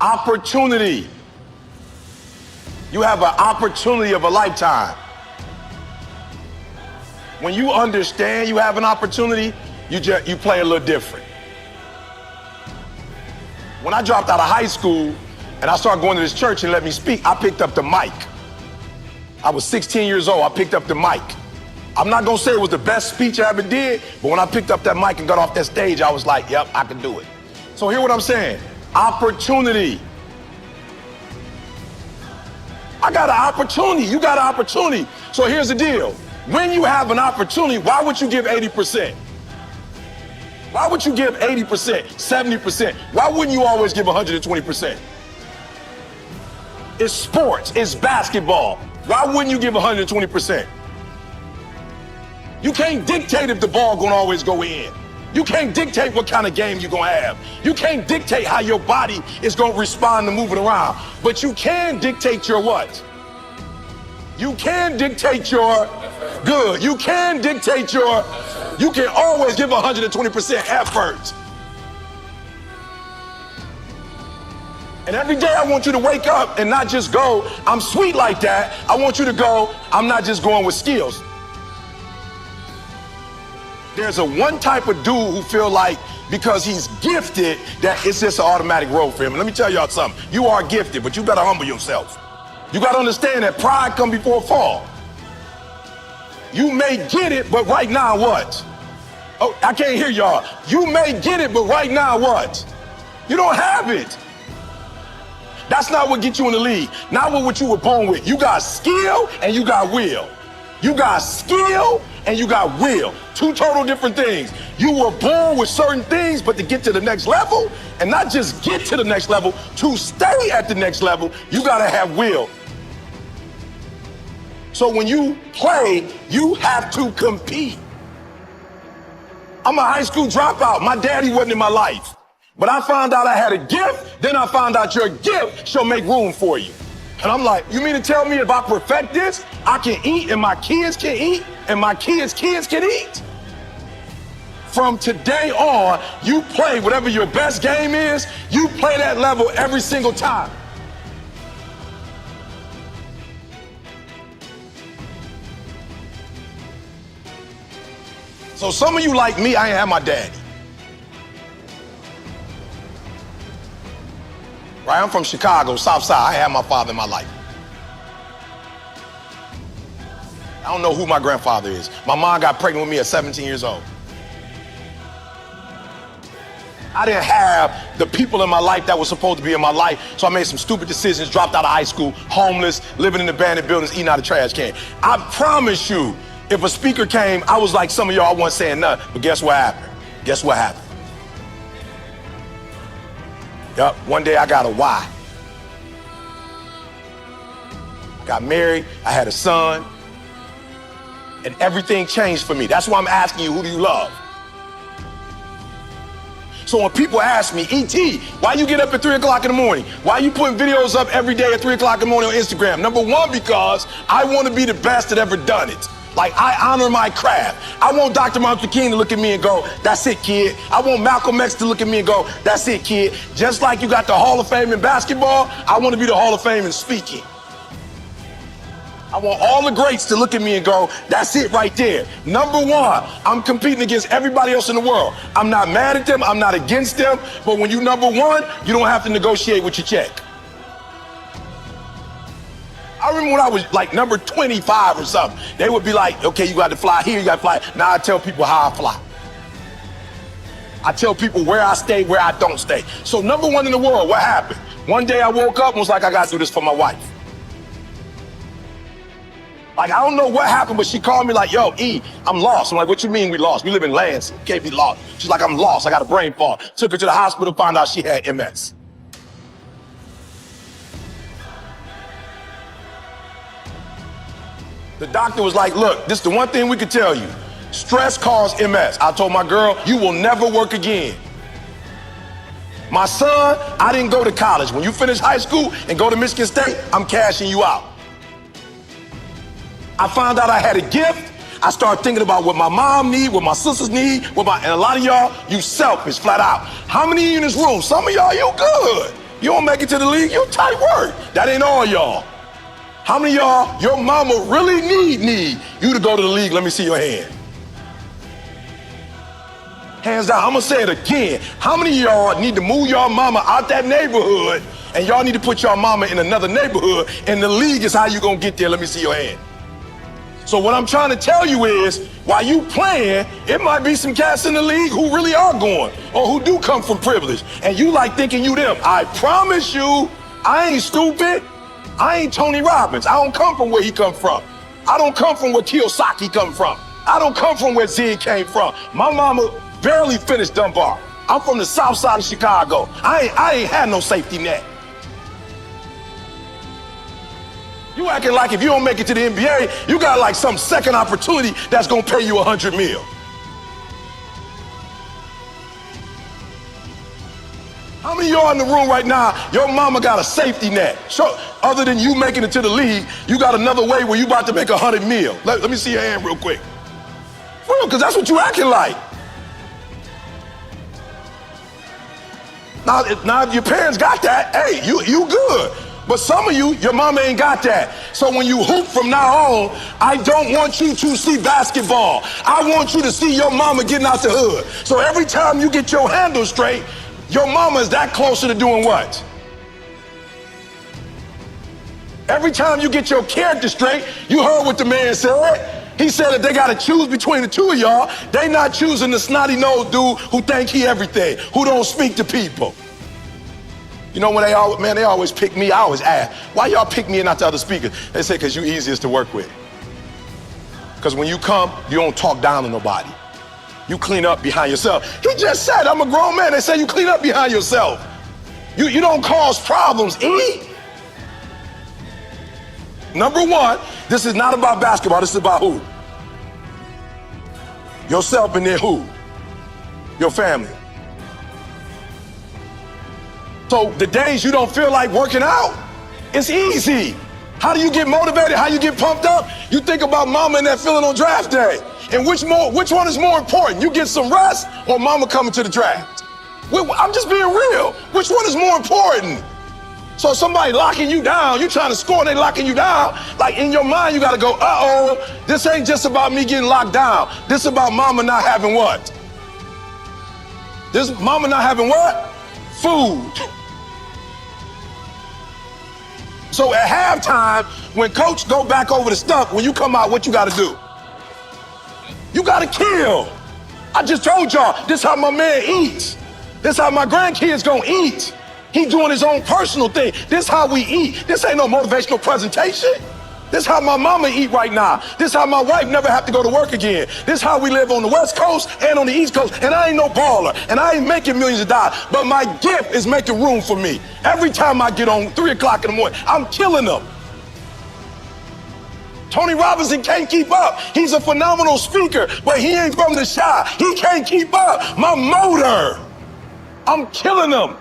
Opportunity. You have an opportunity of a lifetime. When you understand you have an opportunity, you play a little different. When I dropped out of high school and I started going to this church and let me speak, I picked up the mic. I was 16 years old, I picked up the mic. I'm not gonna say it was the best speech I ever did, but when I picked up that mic and got off that stage, I was like, yep, I can do it. So hear what I'm saying, opportunity. I got an opportunity, you got an opportunity. So here's the deal, when you have an opportunity, why would you give 80%? Why would you give 80%, 70%? Why wouldn't you always give 120%? It's sports, it's basketball. Why wouldn't you give 120%? You can't dictate if the ball gonna always go in. You can't dictate what kind of game you're gonna have. You can't dictate how your body is gonna respond to moving around. But you can dictate your what? You can dictate your good. You can dictate your, you can always give 120% effort. And every day I want you to wake up and not just go, I'm sweet like that. I want you to go, I'm not just going with skills. There's a one type of dude who feel like because he's gifted that it's just an automatic road for him. And let me tell y'all something. You are gifted, but you better humble yourself. You got to understand that pride comes before a fall. You may get it, but right now what? Oh, I can't hear y'all. You may get it, but right now what? You don't have it. That's not what gets you in the league. Not what you were born with. You got skill and you got will. You got skill and you got will. Two total different things. You were born with certain things, but to get to the next level, and not just get to the next level, to stay at the next level, you gotta have will. So when you play, you have to compete. I'm a high school dropout. My daddy wasn't in my life. But I found out I had a gift, then I found out your gift shall make room for you. And I'm like, you mean to tell me if I perfect this, I can eat and my kids can eat and my kids' kids can eat? From today on, you play whatever your best game is, you play that level every single time. So some of you like me, I ain't have my daddy. Right, I'm from Chicago, South Side. I ain't had my father in my life. I don't know who my grandfather is. My mom got pregnant with me at 17 years old. I didn't have the people in my life that were supposed to be in my life, so I made some stupid decisions, dropped out of high school, homeless, living in abandoned buildings, eating out of trash can. I promise you, if a speaker came, I was like some of y'all, I wasn't saying nothing, but guess what happened? Guess what happened? Yup, one day I got a why. Got married, I had a son, and everything changed for me. That's why I'm asking you, who do you love? So when people ask me, E.T., why you get up at 3 o'clock in the morning? Why you putting videos up every day at 3 o'clock in the morning on Instagram? Number one, because I want to be the best that ever done it. Like, I honor my craft. I want Dr. Martin Luther King to look at me and go, that's it, kid. I want Malcolm X to look at me and go, that's it, kid. Just like you got the Hall of Fame in basketball, I want to be the Hall of Fame in speaking. I want all the greats to look at me and go, that's it right there. Number one, I'm competing against everybody else in the world. I'm not mad at them, I'm not against them, but when you number one, you don't have to negotiate with your check. I remember when I was like number 25 or something, they would be like, okay, you got to fly here, you got to fly. Now I tell people how I fly. I tell people where I stay, where I don't stay. So number one in the world, what happened? One day I woke up and was like, I got to do this for my wife. Like, I don't know what happened, but she called me like, yo, E, I'm lost. I'm like, what you mean we lost? We live in Lansing, can't be lost. She's like, I'm lost, I got a brain fog. Took her to the hospital, found out she had MS. The doctor was like, look, this is the one thing we could tell you. Stress caused MS. I told my girl, you will never work again. My son, I didn't go to college. When you finish high school and go to Michigan State, I'm cashing you out. I found out I had a gift. I started thinking about what my mom need, what my sisters need, and a lot of y'all, you selfish, flat out. How many of you in this room? Some of y'all, you good. You don't make it to the league, you're tight work. That ain't all y'all. How many of y'all, your mama really need you to go to the league? Let me see your hand. Hands down, I'm gonna say it again. How many of y'all need to move your mama out that neighborhood and y'all need to put your mama in another neighborhood and the league is how you gonna get there? Let me see your hand. So what I'm trying to tell you is, while you playing, it might be some cats in the league who really are going or who do come from privilege and you like thinking you them. I promise you, I ain't stupid. I ain't Tony Robbins. I don't come from where he come from. I don't come from where Kiyosaki come from. I don't come from where Zig came from. My mama barely finished Dunbar. I'm from the south side of Chicago. I ain't had no safety net. You acting like if you don't make it to the NBA, you got like some second opportunity that's gonna pay you $100 million. How many of y'all in the room right now, your mama got a safety net? So, other than you making it to the league, you got another way where you about to make $100 million. Let me see your hand real quick. For real, because that's what you acting like. Now, if your parents got that, hey, you good. But some of you, your mama ain't got that. So when you hoop from now on, I don't want you to see basketball. I want you to see your mama getting out the hood. So every time you get your handle straight, your mama is that closer to doing what? Every time you get your character straight, you heard what the man said. He said that they got to choose between the two of y'all. They not choosing the snotty-nosed dude who think he everything, who don't speak to people. You know when they always pick me, I always ask, why y'all pick me and not the other speakers? They say, because you easiest to work with. Because when you come, you don't talk down to nobody. You clean up behind yourself. He just said, I'm a grown man. They say you clean up behind yourself. You don't cause problems, E. Number one, this is not about basketball. This is about who? Yourself and then who? Your family. So the days you don't feel like working out, it's easy. How do you get motivated? How you get pumped up? You think about mama and that feeling on draft day. And which one is more important? You get some rest or mama coming to the draft? I'm just being real. Which one is more important? So somebody locking you down, you trying to score and they locking you down, like in your mind you gotta go, uh-oh, this ain't just about me getting locked down. This is about mama not having what? This mama not having what? Food. So at halftime, when coach go back over the stuff, when you come out, what you gotta do? You gotta kill. I just told y'all, this how my man eats. This how my grandkids gonna eat. He doing his own personal thing. This how we eat. This ain't no motivational presentation. This how my mama eat right now. This how my wife never have to go to work again. This how we live on the West Coast and on the East Coast. And I ain't no baller. And I ain't making millions of dollars. But my gift is making room for me. Every time I get on 3 o'clock in the morning, I'm killing them. Tony Robinson can't keep up. He's a phenomenal speaker, but he ain't from the Chi. He can't keep up. My motor, I'm killing them.